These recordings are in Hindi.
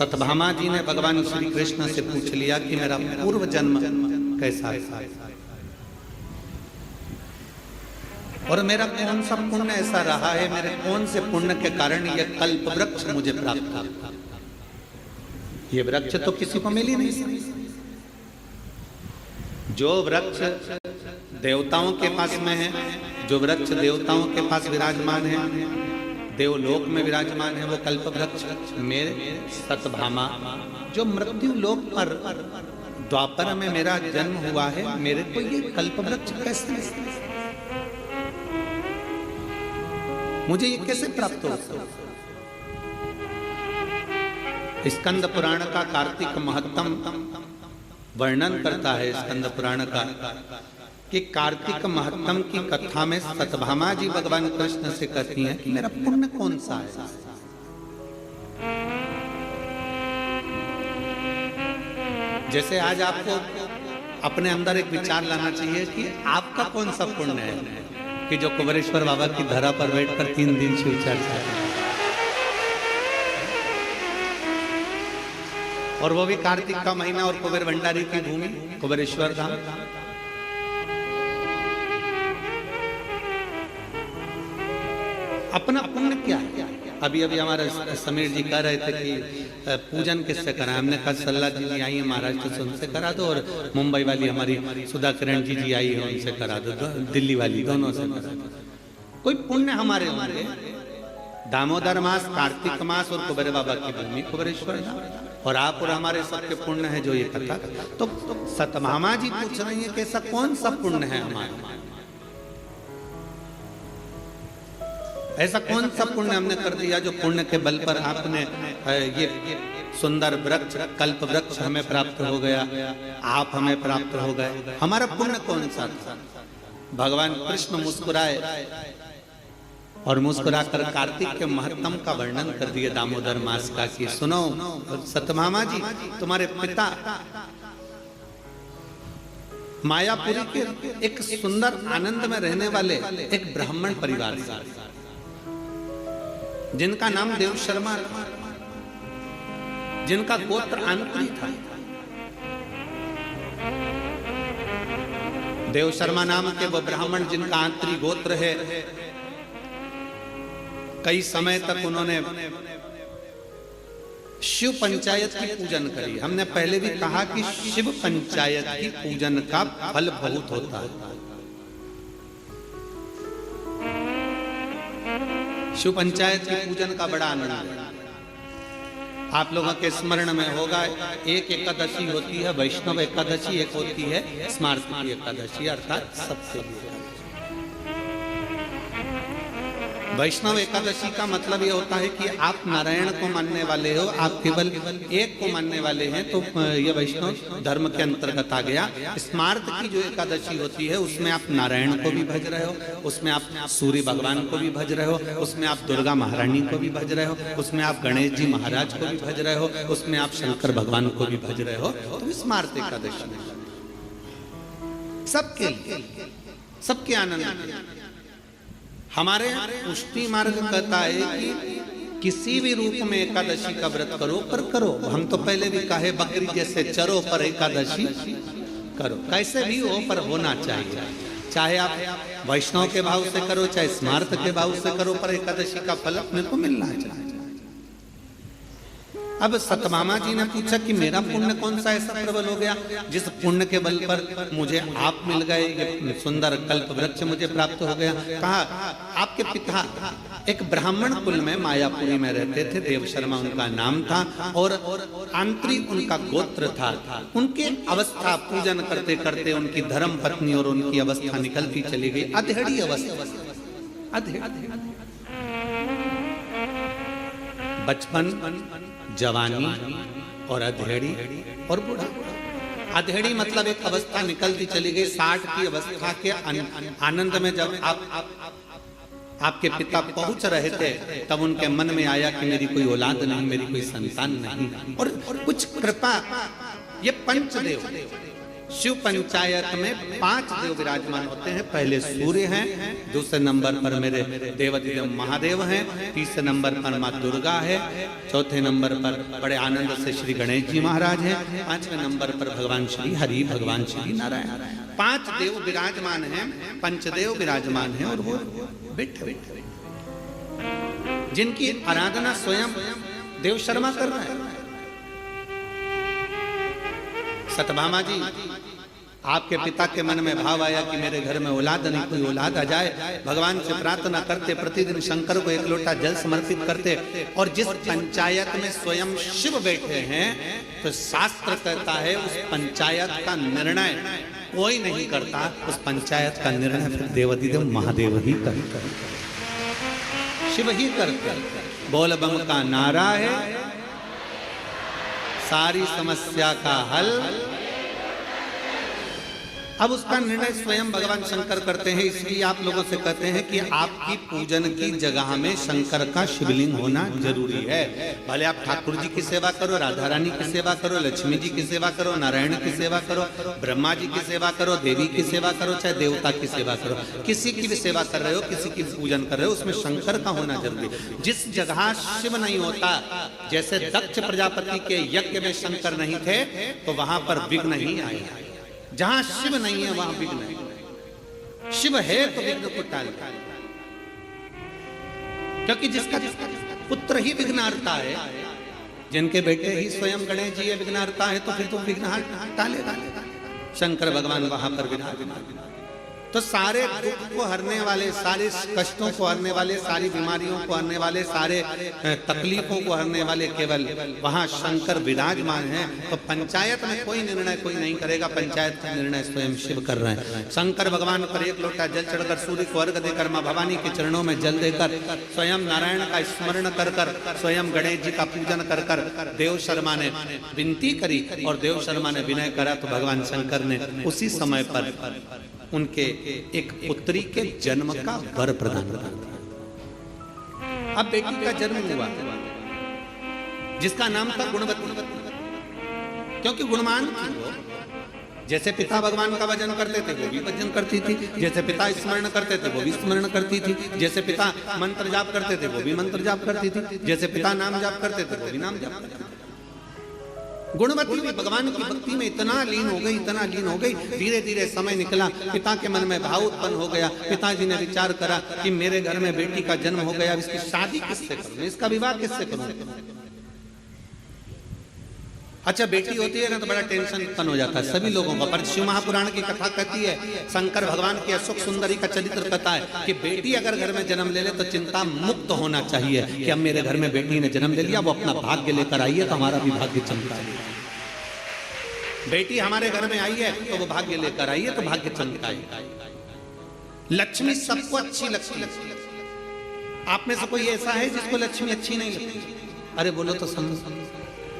सत्यभामा जी ने भगवान श्री कृष्ण से पूछ लिया कि मेरा पूर्व जन्म कैसा था और मेरा कौन सा पुण्य ऐसा रहा है, मेरे कौन से पुण्य के कारण यह कल्प वृक्ष मुझे प्राप्त था। ये वृक्ष तो किसी को मिल ही नहीं सकता। जो वृक्ष देवताओं के पास में है, जो वृक्ष देवताओं के पास विराजमान है, देवलोक में विराजमान है, वो कल्प वृक्ष मेरे सत्यभामा जो मृत्यु लोक पर द्वापर में मेरा जन्म हुआ है, मेरे को ये कल्प वृक्ष कैसे मिला? मुझे ये कैसे प्राप्त हो? स्कंद पुराण का कार्तिक महत्तम वर्णन करता है, स्कंद पुराण का, कि कार्तिक महत्तम की कथा में सत्यभामा जी भगवान कृष्ण से कहती हैं कि मेरा पुण्य कौन सा है। जैसे आज आपको अपने अंदर एक विचार लाना चाहिए कि आपका कौन सा पुण्य है कि जो कुबेरेश्वर बाबा की धरा पर बैठकर 3 दिन शिव चर्चा है, और वो भी कार्तिक का महीना और कुबेर भंडारी की भूमि कुबेरेश्वर धाम। अपना पुण्य क्या है? अभी अभी हमारे समीर जी कह रहे थे कि पूजन किससे करा, हमने कहा सल्ला जी आई है महाराष्ट्र से, उनसे करा दो, और मुंबई वाली हमारी सुधा किरण जी आई है, उनसे करा दो, दिल्ली वाली, दोनों से करा दो। कोई पुण्य हमारे होंगे, दामोदर मास, कार्तिक मास और कुबेर बाबा की भूमि कुबेरेश्वर धाम, और आप और हमारे सबके पुण्य है जो ये कथा। तो सत्यभामा जी पूछ रही है कि ऐसा कौन सा पुण्य है हमारा, ऐसा कौन सा पुण्य हमने कर दिया जो पुण्य के बल पर आपने ये सुंदर वृक्ष कल्प वृक्ष हमें प्राप्त हो गया, आप हमें प्राप्त हो गए। हमारा पुण्य कौन सा था? भगवान कृष्ण मुस्कुराए और मुस्कुराकर कार्तिक के महत्तम का वर्णन कर दिए दामोदर मास का, कि सुनो सत्यभामा जी, तुम्हारे पिता मायापुरी के एक सुंदर आनंद में रहने वाले एक ब्राह्मण परिवार से, जिनका नाम देव शर्मा था, जिनका गोत्र आंत्री था। देव शर्मा नाम के वो ब्राह्मण जिनका आंत्री गोत्र है, कई समय तक उन्होंने शिव पंचायत की पूजन करी। हमने पहले भी कहा कि शिव पंचायत की पूजन का फल बहुत होता है। शिव पंचायत की पूजन का बड़ा आनंद है। आप लोगों के स्मरण में होगा, एक एकादशी होती है वैष्णव एकादशी, एक होती है स्मार्ती एकादशी, अर्थात सबसे। वैष्णव एकादशी का मतलब ये होता है कि आप नारायण को मानने वाले हो, आप केवल एक को मानने वाले हैं, तो ये वैष्णव धर्म के अंतर्गत आ गया। स्मार्त की जो एकादशी होती है उसमें आप नारायण को भी भज रहे हो, उसमें आप सूर्य भगवान को भी भज रहे हो, उसमें आप दुर्गा महारानी को भी भज रहे हो, उसमें आप गणेश जी महाराज को भी भज रहे हो, उसमें आप शंकर भगवान को भी भज रहे हो। तो स्मार्त एकादशी सबके लिए, सबके आनंद। हमारे पुष्टि मार्ग कहता है कि किसी भी रूप में एकादशी का व्रत करो, पर करो। हम तो पहले भी कहे बकरी जैसे चरो पर एकादशी करो, कैसे भी हो पर होना चाहिए। चाहे आप वैष्णव के भाव से करो, चाहे स्मार्त के भाव से करो, पर एकादशी का फल अपने को मिलना चाहिए। अब सत्यभामा जी ने पूछा कि मेरा पुण्य कौन सा ऐसा प्रबल हो गया जिस पुण्य के बल पर मुझे आप मिल गए, ये सुंदर कल्प वृक्ष मुझे प्राप्त हो गया। कहा आपके पिता एक ब्राह्मण कुल में मायापुरी में रहते थे, देव शर्मा उनका नाम था, और आंत्री उनका गोत्र था। उनकी अवस्था पूजन करते करते उनकी धर्म पत्नी और उनकी अवस्था निकलती चली गई, अधेड़ी अवस्था, बचपन, जवानी और अधेड़ी और बूढ़ा। अधेड़ी मतलब एक अवस्था निकलती चली गई, 60 की अवस्था के आनंद में जब आपके पिता पहुंच रहे थे, तब उनके मन में आया कि मेरी कोई औलाद नहीं, मेरी कोई संतान नहीं, और कुछ कृपा, ये पंचदेव शिव पंचायत में 5 देव विराजमान होते हैं। पहले सूर्य हैं, दूसरे नंबर पर मेरे देवाधिदेव महादेव हैं, तीसरे नंबर पर माँ दुर्गा है, चौथे नंबर पर बड़े आनंद से श्री गणेश जी महाराज हैं, 5वें नंबर पर भगवान श्री हरि, भगवान श्री नारायण। 5 देव विराजमान हैं, पंचदेव विराजमान हैं और वो बैठे जिनकी आराधना स्वयं देव शर्मा कर रहे हैं। सतभामा जी, आपके पिता के मन में भाव आया कि मेरे घर में औलाद नहीं, कोई औलाद आ जाए। भगवान से प्रार्थना करते, प्रतिदिन शंकर को 1 लोटा जल समर्पित करते। और जिस पंचायत में स्वयं शिव बैठे हैं, तो शास्त्र कहता है उस पंचायत का निर्णय कोई नहीं करता, उस पंचायत का निर्णय फिर देवाधिदेव महादेव ही करते, शिव ही करते। बोल बम का नारा है, सारी समस्या का हल। अब उसका निर्णय स्वयं भगवान शंकर करते हैं। इसलिए आप लोगों से कहते हैं कि आपकी पूजन की जगह में शंकर का शिवलिंग होना जरूरी है। भले आप ठाकुर जी की सेवा करो, राधा रानी की सेवा करो, लक्ष्मी जी की सेवा करो, नारायण की सेवा करो, ब्रह्मा जी की सेवा करो, देवी की सेवा करो, चाहे देवता की सेवा करो, किसी की भी सेवा कर रहे हो, किसी की पूजन कर रहे हो, उसमें शंकर का होना जरूरी है। जिस जगह शिव नहीं होता, जैसे दक्ष प्रजापति के यज्ञ में शंकर नहीं थे, तो वहां पर विघ्न नहीं आए। जहां शिव नहीं है वहां विघ्न है, शिव है तो विघ्न को टाल, क्योंकि जिसका पुत्र ही विघ्नहर्ता है, जिनके बेटे ही स्वयं गणेश जी विघ्नहर्ता है, तो फिर तो विघ्न टालेगा। शंकर भगवान वहां पर विराजमान। तो सारे दुख को हरने वाले, सारे कष्टों को हरने वाले, सारी बीमारियों को हरने वाले, सारे तकलीफों को हरने वाले केवल वहां शंकर विराजमान हैं। तो पंचायत में कोई निर्णय कोई नहीं करेगा, पंचायत का निर्णय स्वयं शिव कर रहे हैं। शंकर भगवान पर 1 लोटा जल चढ़कर, सूर्य को अर्घ देकर, मां भवानी के चरणों में जल देकर, स्वयं नारायण का स्मरण कर कर, स्वयं गणेश जी का पूजन कर कर देव शर्मा ने विनती करी और देव शर्मा ने विनय करा, तो भगवान शंकर ने उसी समय पर उनके एक पुत्री के जन्म का वर प्रदान कर दिया। अब बेटी का जन्म हुआ जिसका नाम था गुणवती, क्योंकि गुणमान थी वो। जैसे पिता भगवान का भजन करते थे, वो भी भजन करती थी। जैसे पिता स्मरण करते थे, वो भी स्मरण करती थी। जैसे पिता मंत्र जाप करते थे, वो भी मंत्र जाप करती थी। जैसे पिता नाम जाप करते थे, वो भी नाम जाप करती थी। गुणवती भी भगवान की भक्ति में इतना लीन हो गई, इतना लीन हो गई। धीरे धीरे समय निकला, पिता के मन में भाव उत्पन्न हो गया। पिताजी ने विचार करा कि मेरे घर में बेटी का जन्म हो गया, इसकी शादी किससे करूं, इसका विवाह किससे करूं। अच्छा, बेटी होती है ना तो बड़ा टेंशन उत्पन्न हो जाता है सभी लोगों का। पर शिव महापुराण की कथा कहती है, शंकर भगवान की अशोक सुंदरी का चरित्र कहता है कि बेटी अगर घर में जन्म ले ले तो चिंता मुक्त होना चाहिए कि अब मेरे घर में बेटी ने जन्म ले लिया, वो अपना भाग्य लेकर आई है तो हमारा भी भाग्य चमका है। बेटी हमारे घर में आई है तो वो भाग्य लेकर आई है तो भाग्य चमकाए। लक्ष्मी सबको अच्छी लगती है। आप में से कोई ऐसा है जिसको लक्ष्मी अच्छी नहीं लगती? अरे बोलो तो समझ।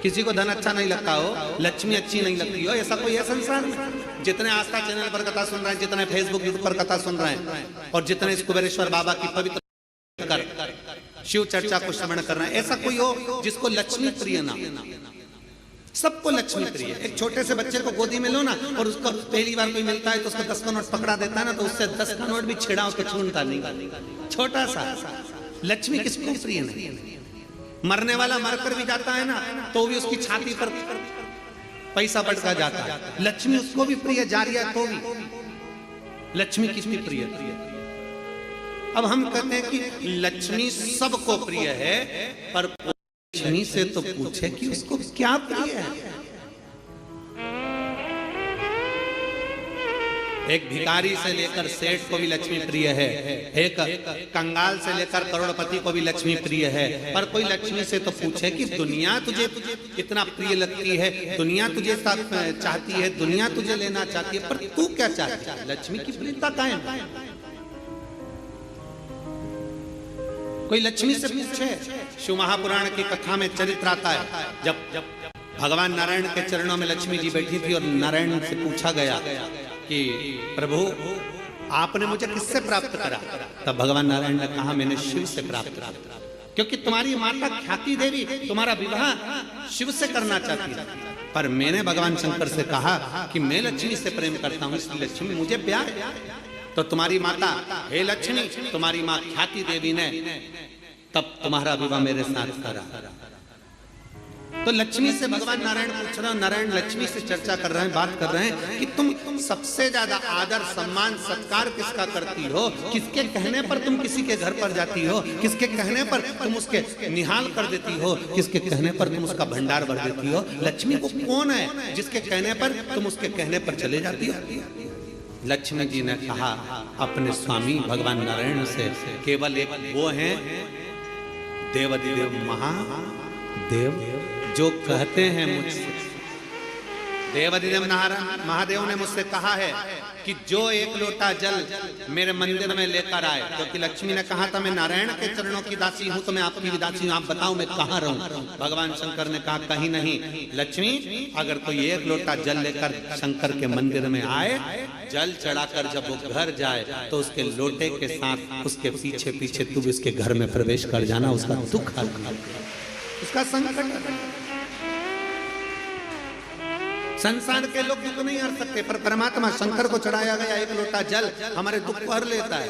किसी को धन अच्छा नहीं लगता हो, लक्ष्मी अच्छी नहीं लगती हो, ऐसा कोई है संसार में? जितने आस्था चैनल पर कथा सुन रहे हैं, जितने फेसबुक यूट्यूब पर कथा सुन रहे हैं, और जितने इस कुबेरेश्वर बाबा की पवित्र कर शिव चर्चा को श्रवण कर रहे हैं, ऐसा कोई हो जिसको लक्ष्मी प्रिय ना? सबको लक्ष्मी प्रिय। एक छोटे से बच्चे को गोदी में लो ना, और उसको पहली बार कोई मिलता है तो उसको 10 का नोट पकड़ा देता है ना, तो उससे 10 का नोट भी छेड़ा होकर छूटता नहीं। छोटा सा लक्ष्मी किसको प्रिय नहीं? मरने वाला मरकर भी जाता है ना, तो भी उसकी छाती पर पैसा बढ़ता जाता है। लक्ष्मी उसको भी प्रिय जा रही है, तो भी लक्ष्मी किसकी प्रिय? अब हम कहते हैं कि लक्ष्मी सबको प्रिय है, पर लक्ष्मी से तो पूछे कि उसको क्या प्रिय है। एक भिखारी से लेकर सेठ को भी लक्ष्मी प्रिय है, एक कंगाल से लेकर करोड़पति को भी लक्ष्मी प्रिय है। पर कोई लक्ष्मी से तो पूछे कि दुनिया तुझे इतना प्रिय लगती है, दुनिया तुझे चाहती है, दुनिया तुझे लेना चाहती है, पर तू क्या चाहती है? लक्ष्मी की प्रियता कायम है। कोई लक्ष्मी से पूछे? शिव महापुराण की कथा में चरित्र आता है, जब भगवान नारायण के चरणों में लक्ष्मी जी बैठी थी और नारायण से पूछा गया कि प्रभु आपने मुझे किससे प्राप्त करा? तब भगवान नारायण ने कहा मैंने शिव से प्राप्त करा, क्योंकि तुम्हारी माता ख्याति देवी तुम्हारा विवाह शिव से करना चाहती है। पर मैंने भगवान शंकर से कहा कि मैं लक्ष्मी से प्रेम करता हूं, इसलिए लक्ष्मी मुझे प्यार है। तो तुम्हारी माता, हे लक्ष्मी, तुम्हारी माँ ख्याति देवी ने तब तुम्हारा विवाह मेरे साथ करा। तो लक्ष्मी से भगवान नारायण पूछ रहे हैं, नारायण लक्ष्मी से चर्चा कर रहे हैं, बात कर रहे हैं कि तुम सबसे ज्यादा आदर सम्मान सत्कार किसका करती हो, किसके कहने पर तुम किसी के घर पर जाती हो, किसके कहने पर तुम उसके निहाल कर देती हो, किसके कहने पर तुम उसका भंडार भर देती हो। लक्ष्मी को कौन है जिसके कहने पर तुम उसके कहने पर चले जाती हो। लक्ष्मी जी ने कहा अपने स्वामी भगवान नारायण से, केवल एक वो है देवाधिदेव महादेव जो कहते हैं मुझसे। देवाधिदेव महादेव ने मुझसे कहा है कि जो एक लोटा जल मेरे मंदिर में लेकर आए, क्योंकि लक्ष्मी ने कहा था मैं नारायण के चरणों की दासी हूं, तो मैं आपकी भी दासी हूं, आप बताओ मैं कहाँ रहूं। भगवान शंकर ने कहा कहीं नहीं लक्ष्मी, अगर कोई एक लोटा जल लेकर शंकर के मंदिर में आए, जल चढ़ाकर जब वो घर जाए तो उसके लोटे के साथ उसके पीछे पीछे तू भी उसके घर में प्रवेश कर जाना, उसका दुख हल, उसका संकट। संसार के लोग दुख नहीं हर सकते, पर परमात्मा शंकर को चढ़ाया गया एक लोटा जल हमारे दुख को हर लेता है।